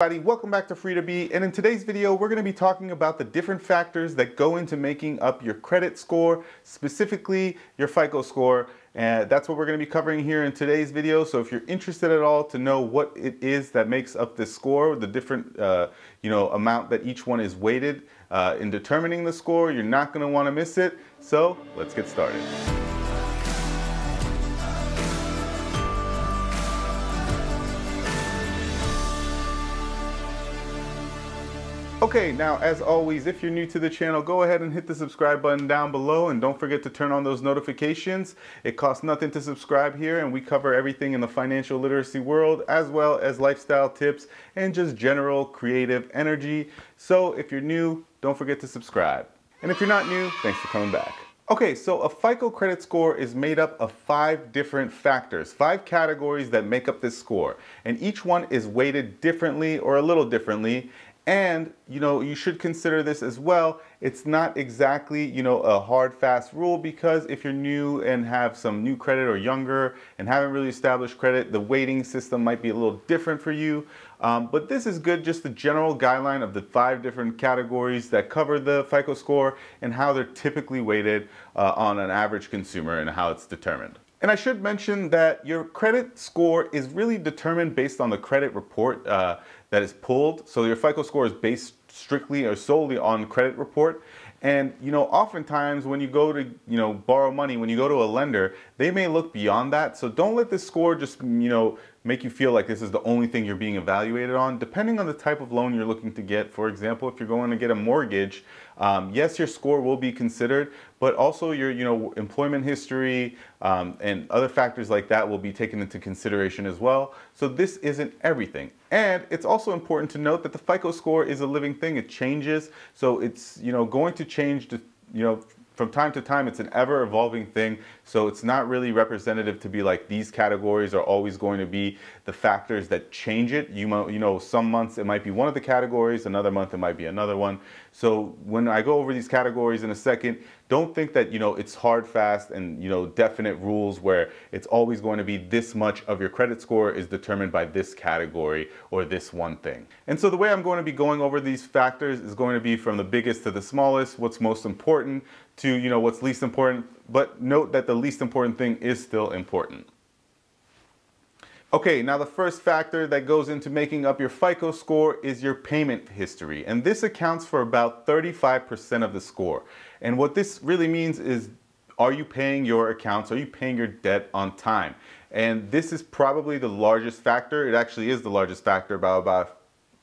Everybody, welcome back to Free to Be, and in today's video we're going to be talking about the different factors that go into making up your credit score, specifically your FICO score, and that's what we're going to be covering here in today's video. So if you're interested at all to know what it is that makes up this score, the different amount that each one is weighted in determining the score, you're not going to want to miss it. So let's get started. Okay, now as always, if you're new to the channel, go ahead and hit the subscribe button down below and don't forget to turn on those notifications. It costs nothing to subscribe here, and we cover everything in the financial literacy world, as well as lifestyle tips and just general creative energy. So if you're new, don't forget to subscribe. And if you're not new, thanks for coming back. Okay, so a FICO credit score is made up of 5 different factors, 5 categories that make up this score. And each one is weighted differently or a little differently. And, you should consider this as well. It's not exactly, a hard, fast rule, because if you're new and have some new credit or younger and haven't really established credit, the weighting system might be a little different for you. But this is good, just the general guideline of the 5 different categories that cover the FICO score and how they're typically weighted on an average consumer and how it's determined. And I should mention that your credit score is really determined based on the credit report that is pulled. So your FICO score is based strictly or solely on credit report. And, oftentimes when you go to, borrow money, when you go to a lender, they may look beyond that. So don't let this score just, make you feel like this is the only thing you're being evaluated on. Depending on the type of loan you're looking to get, for example, if you're going to get a mortgage, yes, your score will be considered, but also your, employment history and other factors like that will be taken into consideration as well. So this isn't everything. And it's also important to note that the FICO score is a living thing. It changes. So it's, going to change, from time to time. It's an ever evolving thing. So it's not really representative to be like these categories are always going to be the factors that change it. Some months it might be one of the categories, another month it might be another one. So when I go over these categories in a second, don't think that, it's hard, fast, and, definite rules where it's always going to be this much of your credit score is determined by this category or this one thing. And so the way I'm going to be going over these factors is going to be from the biggest to the smallest, what's most important to, what's least important. But note that the least important thing is still important. Okay, now the first factor that goes into making up your FICO score is your payment history. And this accounts for about 35% of the score. And what this really means is, are you paying your accounts? Are you paying your debt on time? And this is probably the largest factor. It actually is the largest factor, about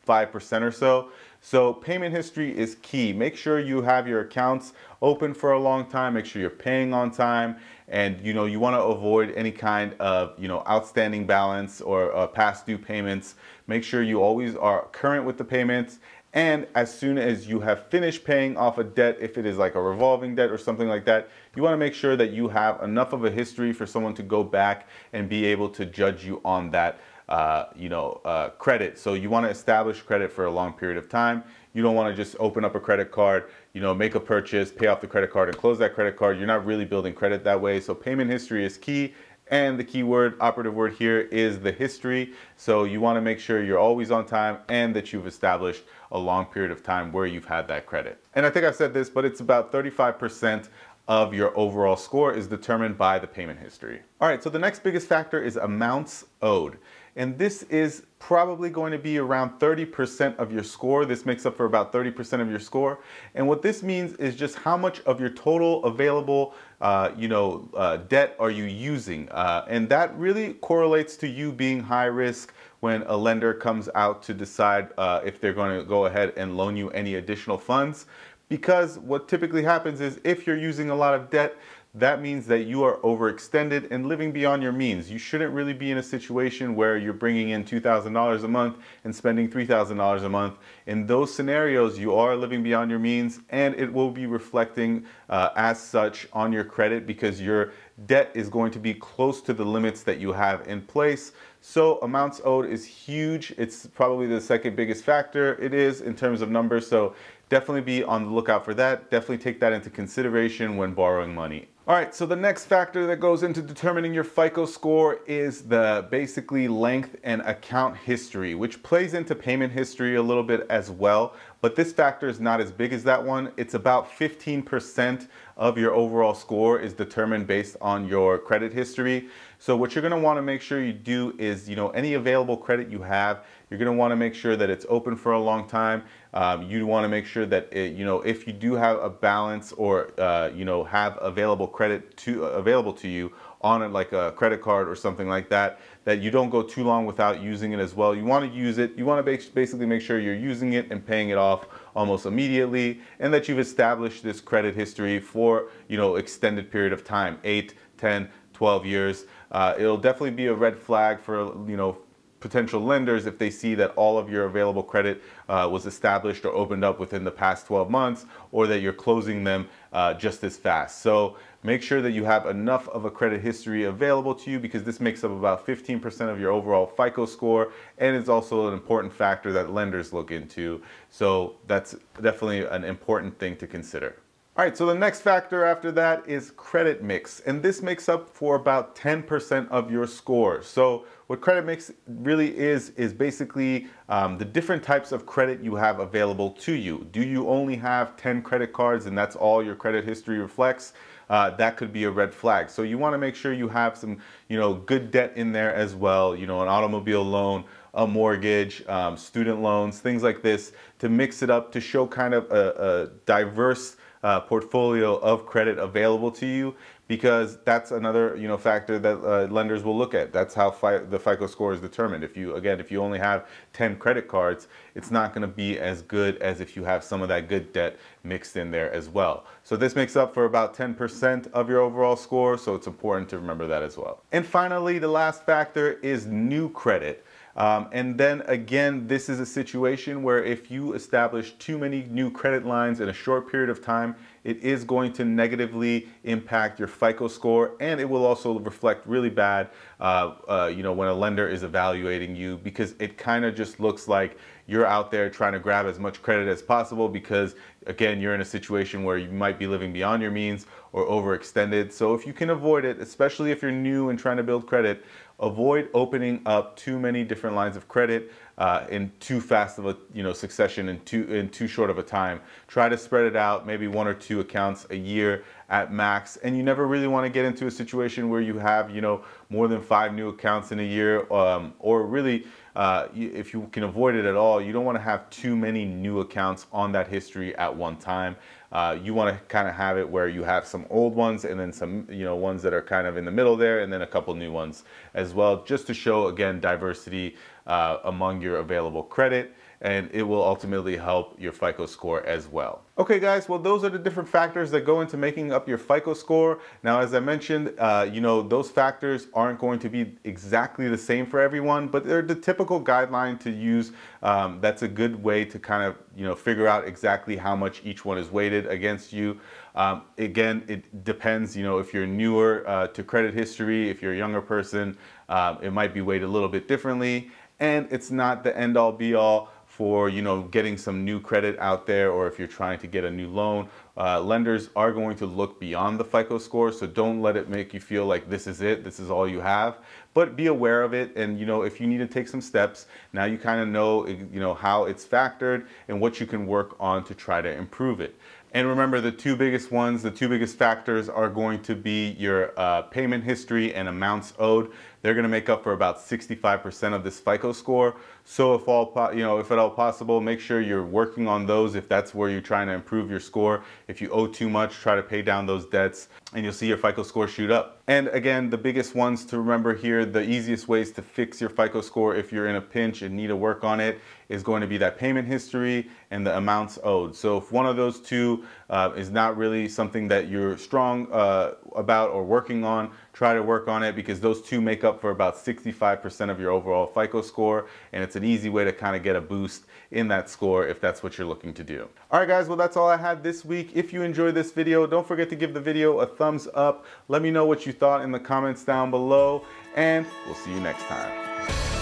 5% or so. So payment history is key. Make sure you have your accounts open for a long time. Make sure you're paying on time. And, you want to avoid any kind of, outstanding balance or past due payments. Make sure you always are current with the payments. And as soon as you have finished paying off a debt, if it is like a revolving debt or something like that, you want to make sure that you have enough of a history for someone to go back and be able to judge you on that credit. So you want to establish credit for a long period of time. You don't want to just open up a credit card, make a purchase, pay off the credit card and close that credit card. You're not really building credit that way. So payment history is key. And the key word, operative word here, is the history. So you want to make sure you're always on time and that you've established a long period of time where you've had that credit. And I think I've said this, but it's about 35% of your overall score is determined by the payment history. All right, so the next biggest factor is amounts owed. And this is probably going to be around 30% of your score. This makes up for about 30% of your score. And what this means is just how much of your total available debt are you using. And that really correlates to you being high risk when a lender comes out to decide if they're going to go ahead and loan you any additional funds. Because what typically happens is if you're using a lot of debt, that means that you are overextended and living beyond your means. You shouldn't really be in a situation where you're bringing in $2,000 a month and spending $3,000 a month. In those scenarios, you are living beyond your means, and it will be reflecting as such on your credit because you're debt is going to be close to the limits that you have in place. So amounts owed is huge. It's probably the second biggest factor it is in terms of numbers. So definitely be on the lookout for that. Definitely take that into consideration when borrowing money. All right, so the next factor that goes into determining your FICO score is the basically length and account history, which plays into payment history a little bit as well. But this factor is not as big as that one. It's about 15% of your overall score is determined based on your credit history. So what you're gonna wanna make sure you do is, any available credit you have, you're going to want to make sure that it's open for a long time. You want to make sure that if you do have a balance or have available credit available to you on it, like a credit card or something like that, that you don't go too long without using it as well. You want to use it. You want to basically make sure you're using it and paying it off almost immediately, and that you've established this credit history for extended period of time, 8, 10, 12 years. It'll definitely be a red flag for potential lenders if they see that all of your available credit was established or opened up within the past 12 months, or that you're closing them just as fast. So make sure that you have enough of a credit history available to you, because this makes up about 15% of your overall FICO score, and it's also an important factor that lenders look into. So that's definitely an important thing to consider. All right, so the next factor after that is credit mix, and this makes up for about 10% of your score. So what credit mix really is basically the different types of credit you have available to you. Do you only have 10 credit cards and that's all your credit history reflects? That could be a red flag. So you want to make sure you have some, good debt in there as well. An automobile loan, a mortgage, student loans, things like this, to mix it up, to show kind of a diverse portfolio of credit available to you, because that's another factor that lenders will look at. That's how the FICO score is determined. If you only have 10 credit cards, it's not going to be as good as if you have some of that good debt mixed in there as well. So this makes up for about 10% of your overall score, so it's important to remember that as well. And finally, the last factor is new credit. And then again, this is a situation where if you establish too many new credit lines in a short period of time, it is going to negatively impact your FICO score, and it will also reflect really bad, when a lender is evaluating you, because it kind of just looks like you're out there trying to grab as much credit as possible, because again, you're in a situation where you might be living beyond your means or overextended. So if you can avoid it, especially if you're new and trying to build credit, avoid opening up too many different lines of credit in too fast of a succession, in too short of a time. Try to spread it out, maybe 1 or 2 accounts a year at max. And you never really want to get into a situation where you have more than 5 new accounts in a year, or really if you can avoid it at all, you don't want to have too many new accounts on that history at one time. You want to kind of have it where you have some old ones and then some ones that are kind of in the middle there, and then a couple new ones as well, just to show again diversity among your available credit, and it will ultimately help your FICO score as well. Okay guys, well those are the different factors that go into making up your FICO score. Now as I mentioned, those factors aren't going to be exactly the same for everyone, but they're the typical guideline to use. That's a good way to kind of figure out exactly how much each one is weighted against you. Again, it depends, if you're newer to credit history, if you're a younger person, it might be weighted a little bit differently, and it's not the end all be all for getting some new credit out there, or if you're trying to get a new loan. Lenders are going to look beyond the FICO score, so don't let it make you feel like this is it, this is all you have. But be aware of it, and if you need to take some steps, now you kind of know how it's factored and what you can work on to try to improve it. And remember, the two biggest factors are going to be your payment history and amounts owed. They're going to make up for about 65% of this FICO score. So if at all possible, make sure you're working on those if that's where you're trying to improve your score. If you owe too much, try to pay down those debts, and you'll see your FICO score shoot up. And again, the biggest ones to remember here, the easiest ways to fix your FICO score if you're in a pinch and need to work on it, is going to be that payment history and the amounts owed. So if one of those two is not really something that you're strong about or working on, try to work on it, because those two make up for about 65% of your overall FICO score, and it's an easy way to kind of get a boost in that score if that's what you're looking to do. All right guys, well that's all I had this week. If you enjoyed this video, don't forget to give the video a thumbs up. Let me know what you thought in the comments down below, and we'll see you next time.